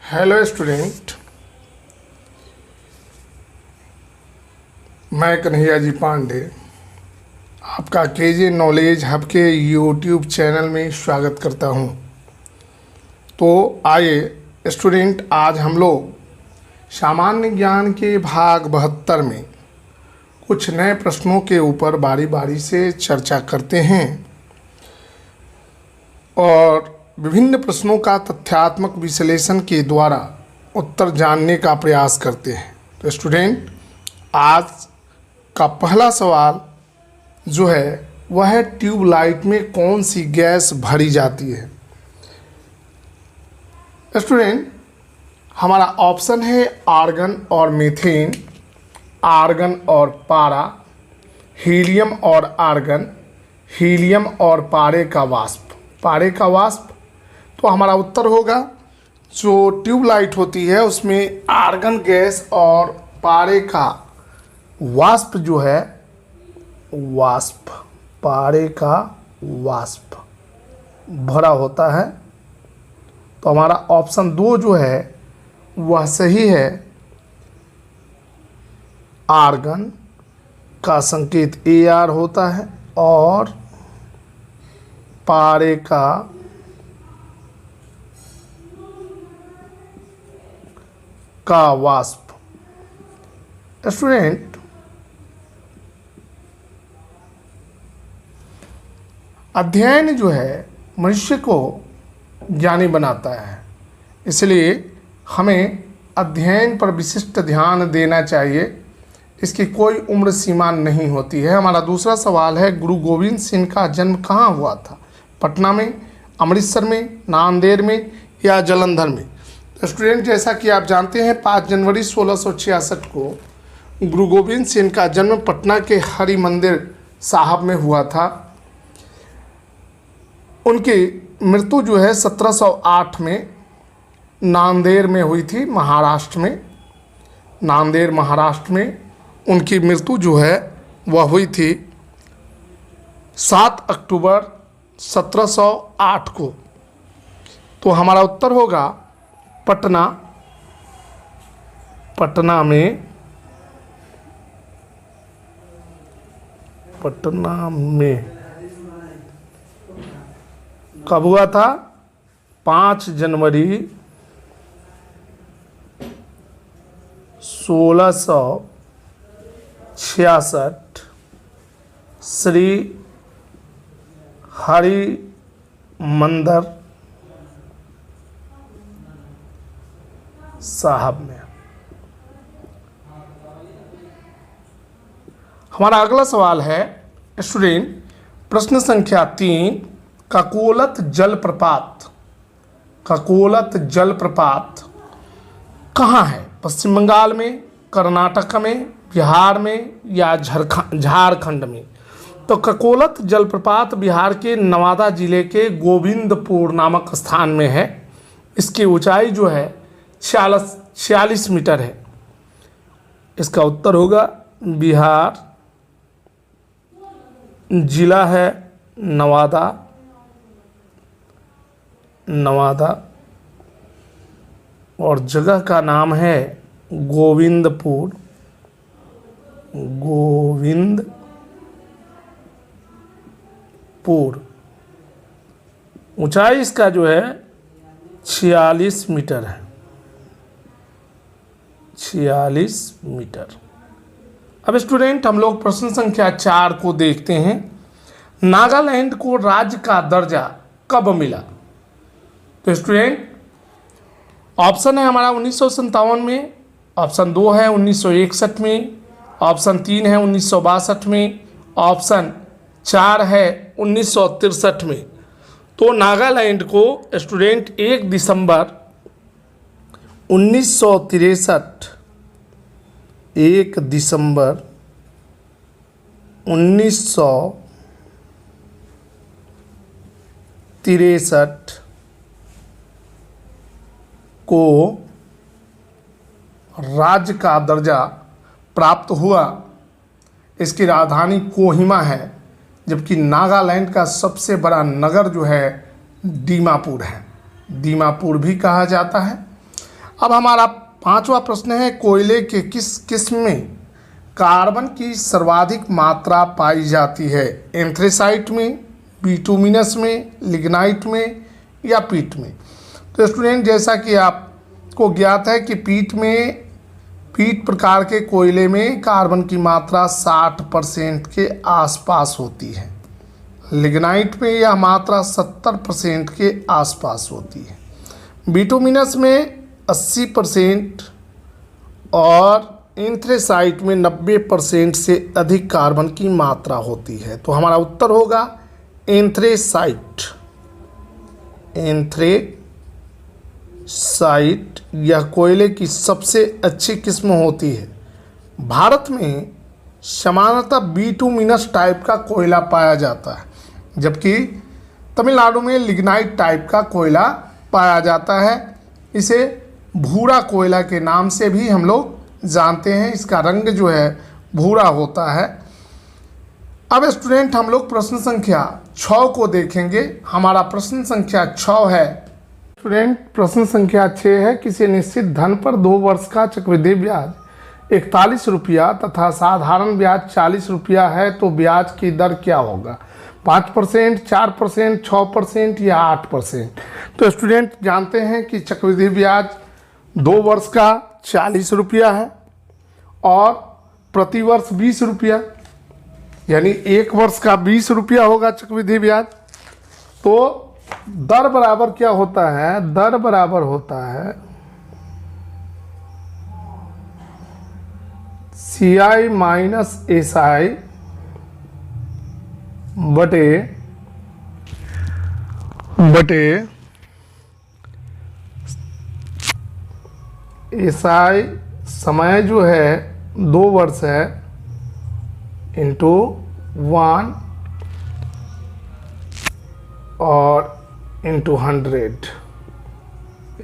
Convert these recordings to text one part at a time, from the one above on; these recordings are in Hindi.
हेलो स्टूडेंट, मैं कन्हैया जी पांडे आपका केजे नॉलेज हब के यूट्यूब चैनल में स्वागत करता हूं। तो आइए स्टूडेंट, आज हम लोग सामान्य ज्ञान के भाग 72 में कुछ नए प्रश्नों के ऊपर बारी बारी से चर्चा करते हैं और विभिन्न प्रश्नों का तथ्यात्मक विश्लेषण के द्वारा उत्तर जानने का प्रयास करते हैं। तो स्टूडेंट, आज का पहला सवाल जो है वह है, ट्यूबलाइट में कौन सी गैस भरी जाती है। स्टूडेंट, हमारा ऑप्शन है आर्गन और मीथेन, आर्गन और पारा, हीलियम और आर्गन, हीलियम और पारे का वाष्प। पारे का वाष्प, तो हमारा उत्तर होगा जो ट्यूबलाइट होती है उसमें आर्गन गैस और पारे का वाष्प जो है वाष्प, पारे का वाष्प भरा होता है। तो हमारा ऑप्शन 2 जो है वह सही है। आर्गन का संकेत AR होता है और पारे का वाष्प। स्टूडेंट, अध्ययन जो है मनुष्य को ज्ञानी बनाता है, इसलिए हमें अध्ययन पर विशिष्ट ध्यान देना चाहिए। इसकी कोई उम्र सीमा नहीं होती है। हमारा दूसरा सवाल है, गुरु गोविंद सिंह का जन्म कहाँ हुआ था? पटना में, अमृतसर में, नांदेड़ में या जालंधर में? तो स्टूडेंट, जैसा कि आप जानते हैं 5 जनवरी 1666 को गुरु गोविंद सिंह का जन्म पटना के हरि मंदिर साहब में हुआ था। उनकी मृत्यु जो है 1708 में नांदेड़ में हुई थी, महाराष्ट्र में। नांदेड़ महाराष्ट्र में उनकी मृत्यु जो है वह हुई थी 7 अक्टूबर 1708 को। तो हमारा उत्तर होगा पटना। पटना में कब हुआ था? 5 जनवरी 1666 श्री हरि मंदिर साहब में। हमारा अगला सवाल है स्टूडेंट, प्रश्न संख्या 3, ककोलत जलप्रपात। ककोलत जलप्रपात कहाँ है? पश्चिम बंगाल में, कर्नाटक में, बिहार में या झारखंड में? तो ककोलत जलप्रपात बिहार के नवादा जिले के गोविंदपुर नामक स्थान में है। इसकी ऊंचाई जो है 46 मीटर है। इसका उत्तर होगा बिहार, जिला है नवादा और जगह का नाम है गोविंदपुर। ऊंचाई इसका जो है 46 मीटर है। 46 मीटर। अब स्टूडेंट, हम लोग प्रश्न संख्या 4 को देखते हैं। नागालैंड को राज्य का दर्जा कब मिला? तो स्टूडेंट, ऑप्शन है हमारा 1957 में, ऑप्शन 2 है 1961 में, ऑप्शन 3 है 1962 में, ऑप्शन 4 है 1963 में। तो नागालैंड को स्टूडेंट 1 दिसंबर 1963 1 दिसंबर 1963 को राज्य का दर्जा प्राप्त हुआ। इसकी राजधानी कोहिमा है, जबकि नागालैंड का सबसे बड़ा नगर जो है दीमापुर है। दीमापुर भी कहा जाता है। अब हमारा पांचवा प्रश्न है, कोयले के किस किस्म में कार्बन की सर्वाधिक मात्रा पाई जाती है? एंथ्रेसाइट में, बिटुमिनस में, लिग्नाइट में या पीट में? तो स्टूडेंट, जैसा कि आपको ज्ञात है कि पीट प्रकार के कोयले में कार्बन की मात्रा 60% के आसपास होती है। लिग्नाइट में यह मात्रा 70% के आसपास होती है। बिटुमिनस में 80% और एंथ्रेसाइट में 90% से अधिक कार्बन की मात्रा होती है। तो हमारा उत्तर होगा एंथ्रेसाइट। एंथ्रेसाइट यह कोयले की सबसे अच्छी किस्म होती है। भारत में सामान्यतः बिटुमिनस टाइप का कोयला पाया जाता है, जबकि तमिलनाडु में लिग्नाइट टाइप का कोयला पाया जाता है। इसे भूरा कोयला के नाम से भी हम लोग जानते हैं। इसका रंग जो है भूरा होता है। अब स्टूडेंट, हम लोग प्रश्न संख्या 6 को देखेंगे। हमारा प्रश्न संख्या 6 है। स्टूडेंट, प्रश्न संख्या 6 है, किसी निश्चित धन पर 2 वर्ष का चक्रवृद्धि ब्याज 41 रुपया तथा साधारण ब्याज 40 रुपया है, तो ब्याज की दर क्या होगा? 5%, 4%, 6% या 8%? तो स्टूडेंट, जानते हैं कि चक्रवृद्धि ब्याज 2 वर्ष का 40 रुपया है और प्रति वर्ष 20 रुपया, यानी 1 वर्ष का 20 रुपया होगा चक्रवृद्धि ब्याज। तो दर बराबर क्या होता है? दर बराबर होता है CI माइनस SI बटे SI समय जो है 2 वर्ष है इंटू 1 और इंटू 100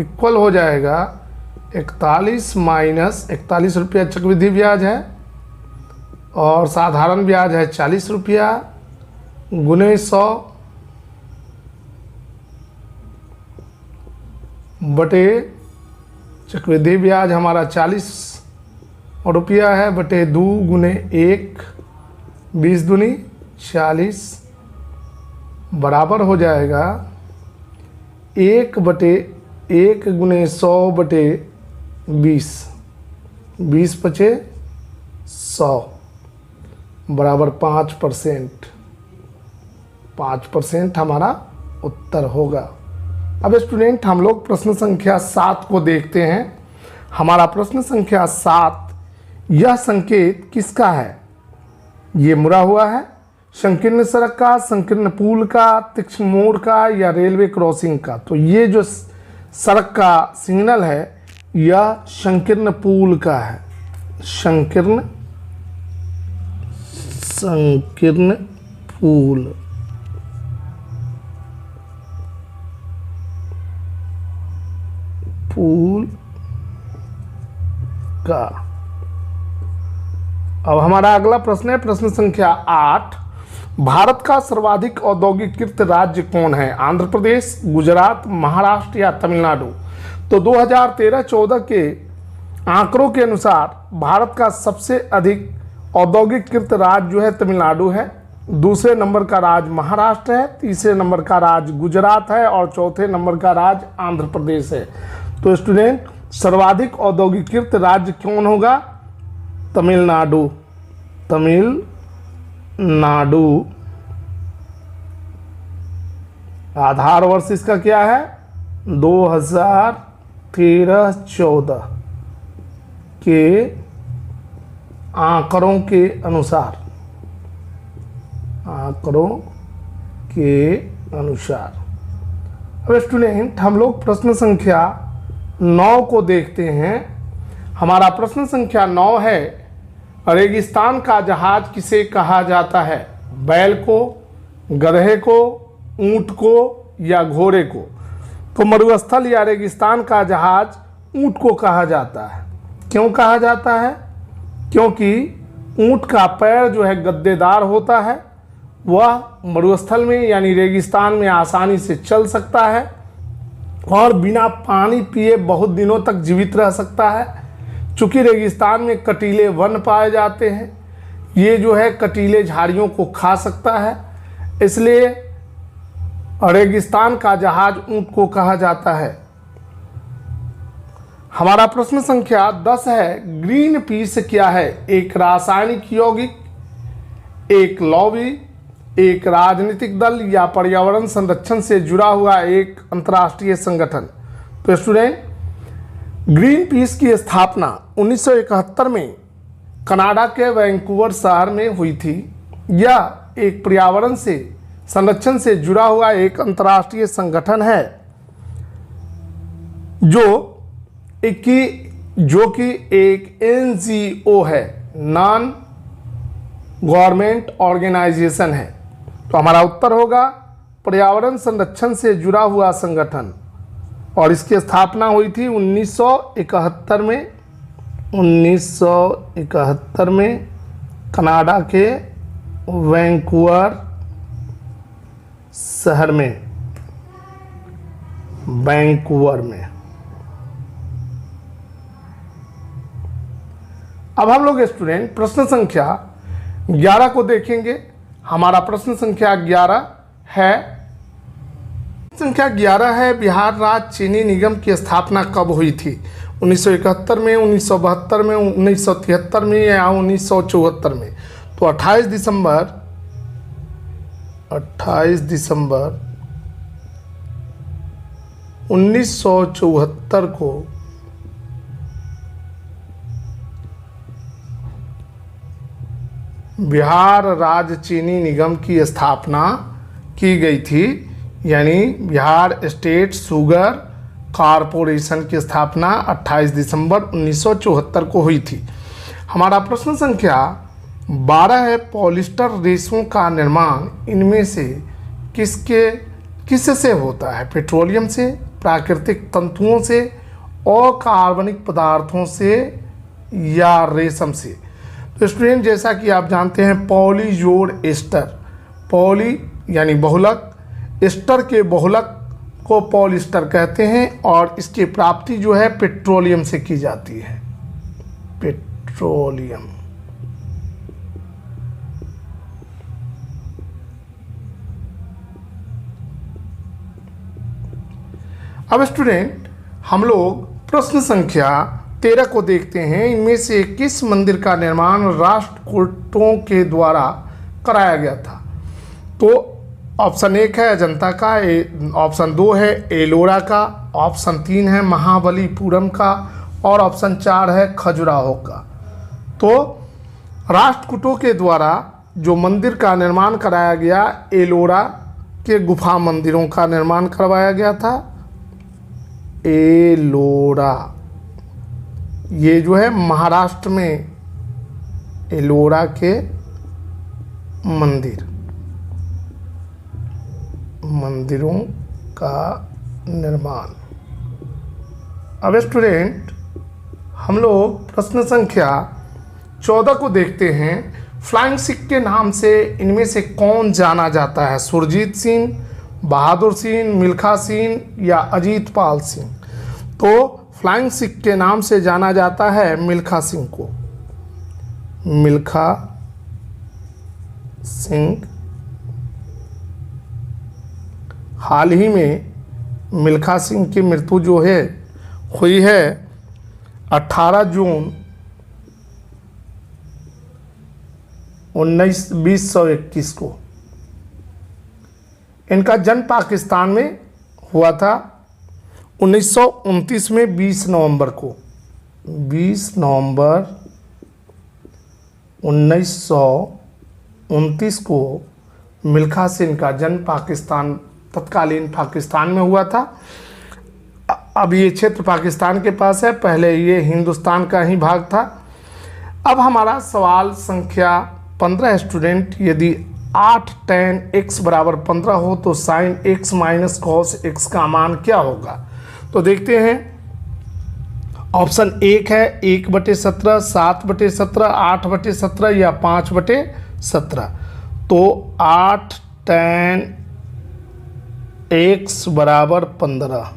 इक्वल हो जाएगा 41 माइनस 41 रुपया चक्रवृद्धि ब्याज है और साधारण ब्याज है 40 रुपया गुने 100 बटे चक्रवृद्धि ब्याज हमारा 40 रुपया है बटे 2 गुने 1 20 दूनी 40 बराबर हो जाएगा 1 बटे 1 गुने 100 बटे 20 20 बचे 100 बराबर 5%। 5% हमारा उत्तर होगा। अब स्टूडेंट, हम लोग प्रश्न संख्या 7 को देखते हैं। हमारा प्रश्न संख्या 7, यह संकेत किसका है? ये मुड़ा हुआ है, संकीर्ण सड़क का, संकीर्ण पुल का, तीक्ष्ण मोड़ का या रेलवे क्रॉसिंग का? तो ये जो सड़क का सिग्नल है यह संकीर्ण पुल का है। संकीर्ण पुल का। अब हमारा अगला प्रश्न है प्रश्न संख्या 8, भारत का सर्वाधिक औद्योगिकीकृत राज्य कौन है? आंध्र प्रदेश, गुजरात, महाराष्ट्र या तमिलनाडु? तो 2013-14 के आंकड़ों के अनुसार भारत का सबसे अधिक औद्योगिकीकृत राज्य जो है तमिलनाडु है, दूसरे नंबर का राज्य महाराष्ट्र है, तीसरे नंबर का राज्य गुजरात है और चौथे नंबर का राज्य आंध्र प्रदेश है। तो स्टूडेंट, सर्वाधिक औद्योगिकीकृत राज्य कौन होगा? तमिलनाडु। तमिलनाडु। आधार वर्ष इसका क्या है? 2013-14 के आंकड़ों के अनुसार। अब स्टूडेंट, हम लोग प्रश्न संख्या 9 को देखते हैं। हमारा प्रश्न संख्या 9 है, रेगिस्तान का जहाज किसे कहा जाता है? बैल को, गधे को, ऊंट को या घोड़े को? तो मरुस्थल या रेगिस्तान का जहाज ऊंट को कहा जाता है। क्यों कहा जाता है? क्योंकि ऊंट का पैर जो है गद्देदार होता है, वह मरुस्थल में यानी रेगिस्तान में आसानी से चल सकता है और बिना पानी पिए बहुत दिनों तक जीवित रह सकता है। चूँकि रेगिस्तान में कटीले वन पाए जाते हैं, ये जो है कटीले झाड़ियों को खा सकता है, इसलिए रेगिस्तान का जहाज ऊंट को कहा जाता है। हमारा प्रश्न संख्या 10 है, ग्रीन पीस क्या है? एक रासायनिक यौगिक, एक लॉबी, एक राजनीतिक दल या पर्यावरण संरक्षण से जुड़ा हुआ एक अंतर्राष्ट्रीय संगठन। तो स्टूडेंट, ग्रीन पीस की स्थापना 1971 में कनाडा के वैंकूवर शहर में हुई थी। यह एक पर्यावरण से संरक्षण से जुड़ा हुआ एक अंतर्राष्ट्रीय संगठन है जो कि एक NGO है, नॉन गवर्नमेंट ऑर्गेनाइजेशन है। तो हमारा उत्तर होगा पर्यावरण संरक्षण से जुड़ा हुआ संगठन, और इसकी स्थापना हुई थी 1971 में। 1971 में कनाडा के वैंकूवर शहर में, वैंकूवर में। अब हम लोग स्टूडेंट प्रश्न संख्या 11 को देखेंगे। हमारा प्रश्न संख्या 11 है, बिहार राज्य चीनी निगम की स्थापना कब हुई थी? 1971 में, 1972 में, 1973 में या 1974 में? तो 28 दिसंबर 1974 को बिहार राज्य चीनी निगम की स्थापना की गई थी, यानी बिहार स्टेट शुगर कॉरपोरेशन की स्थापना 28 दिसंबर 1974 को हुई थी। हमारा प्रश्न संख्या 12 है, पॉलिस्टर रेशों का निर्माण इनमें से किससे होता है? पेट्रोलियम से, प्राकृतिक तंतुओं से, अकार्बनिक पदार्थों से या रेशम से? तो स्टूडेंट, जैसा कि आप जानते हैं पॉली जोड़ एस्टर, पॉली यानी बहुलक, एस्टर के बहुलक को पॉलिस्टर कहते हैं, और इसकी प्राप्ति जो है पेट्रोलियम से की जाती है, पेट्रोलियम। अब स्टूडेंट, हम लोग प्रश्न संख्या 13 को देखते हैं। इनमें से किस मंदिर का निर्माण राष्ट्रकूटों के द्वारा कराया गया था? तो ऑप्शन 1 है अजंता का, ऑप्शन 2 है एलोरा का, ऑप्शन 3 है महाबलीपुरम का, और ऑप्शन 4 है खजुराहो का। तो राष्ट्रकूटों के द्वारा जो मंदिर का निर्माण कराया गया, एलोरा के गुफा मंदिरों का निर्माण करवाया गया था। एलोरा, ये जो है महाराष्ट्र में एलोरा के मंदिरों का निर्माण। अब स्टूडेंट, हम लोग प्रश्न संख्या 14 को देखते हैं। फ्लाइंग सिख के नाम से इनमें से कौन जाना जाता है? सुरजीत सिंह, बहादुर सिंह, मिल्खा सिंह या अजीतपाल सिंह? तो फ्लाइंग सिख के नाम से जाना जाता है मिल्खा सिंह को, मिल्खा सिंह। हाल ही में मिल्खा सिंह की मृत्यु जो है हुई है 18 जून 2021 को। इनका जन्म पाकिस्तान में हुआ था 1929 में 20 नवंबर को। 20 नवंबर 1929 को मिल्खा सिंह का जन्म तत्कालीन पाकिस्तान में हुआ था। अब ये क्षेत्र पाकिस्तान के पास है, पहले ये हिंदुस्तान का ही भाग था। अब हमारा सवाल संख्या 15 स्टूडेंट, यदि 8 tan x बराबर 15 हो तो sin x minus cos x का मान क्या होगा? तो देखते हैं। ऑप्शन 1 है 1/17, 7/17, 8/17 या 5/17। तो 8 tan x बराबर 15,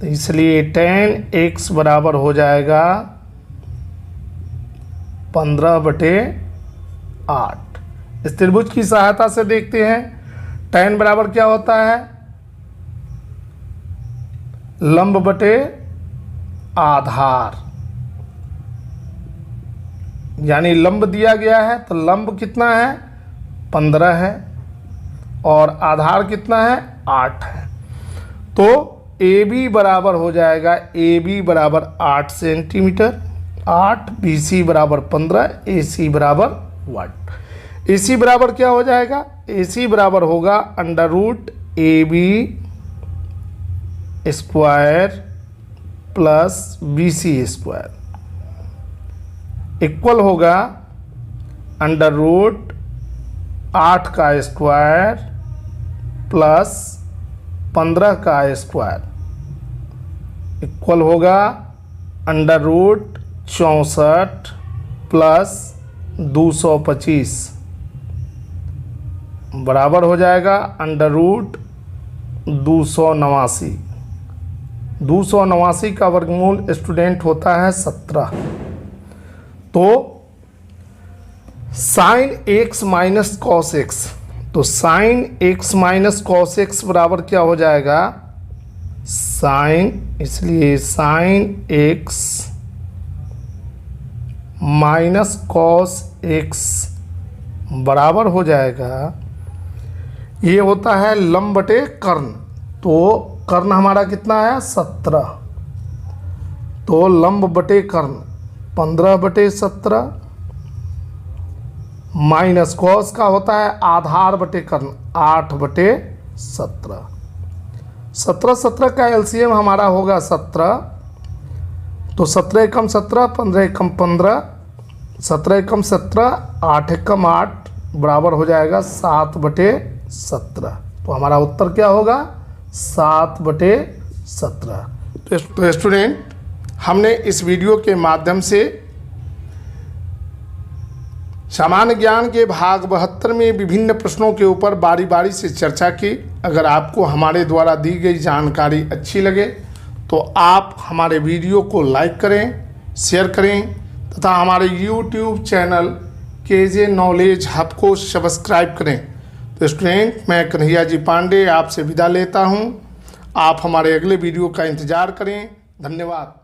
तो इसलिए tan x बराबर हो जाएगा 15/8। इस त्रिभुज की सहायता से देखते हैं tan बराबर क्या होता है, लंब बटे आधार, यानी लंब दिया गया है तो लंब कितना है 15 है और आधार कितना है 8 है। तो AB बराबर हो जाएगा, AB बराबर 8 सेंटीमीटर, 8, BC बराबर 15, AC बराबर 1। AC बराबर क्या हो जाएगा, AC बराबर होगा √AB square plus BC square equal होगा √8 का स्क्वायर प्लस 15 का स्क्वायर इक्वल होगा √64 प्लस 225 बराबर हो जाएगा √289। 289 का वर्गमूल स्टूडेंट होता है 17। तो sin x minus cos x, तो sin x minus cos x बराबर क्या हो जाएगा, इसलिए sin x minus cos x बराबर हो जाएगा, ये होता है लंब बटे कर्ण। तो कर्ण हमारा कितना है 17, तो लंब बटे कर्ण 15/17 माइनस कॉस का होता है आधार बटे कर्ण 8/17। 17 का एलसीएम हमारा होगा 17, तो 17 एकम 17, 15 एकम 15, 17 एकम 17, 8 एकम 8 बराबर हो जाएगा 7/17। तो हमारा उत्तर क्या होगा 7/17। तो स्टूडेंट, हमने इस वीडियो के माध्यम से सामान्य ज्ञान के भाग 72 में विभिन्न प्रश्नों के ऊपर बारी बारी से चर्चा की। अगर आपको हमारे द्वारा दी गई जानकारी अच्छी लगे तो आप हमारे वीडियो को लाइक करें, शेयर करें तथा हमारे YouTube channel KJ knowledge hub को सब्सक्राइब करें। तो स्टूडेंट, मैं कन्हैया जी पांडे आपसे विदा लेता हूं। आप हमारे अगले वीडियो का इंतज़ार करें। धन्यवाद।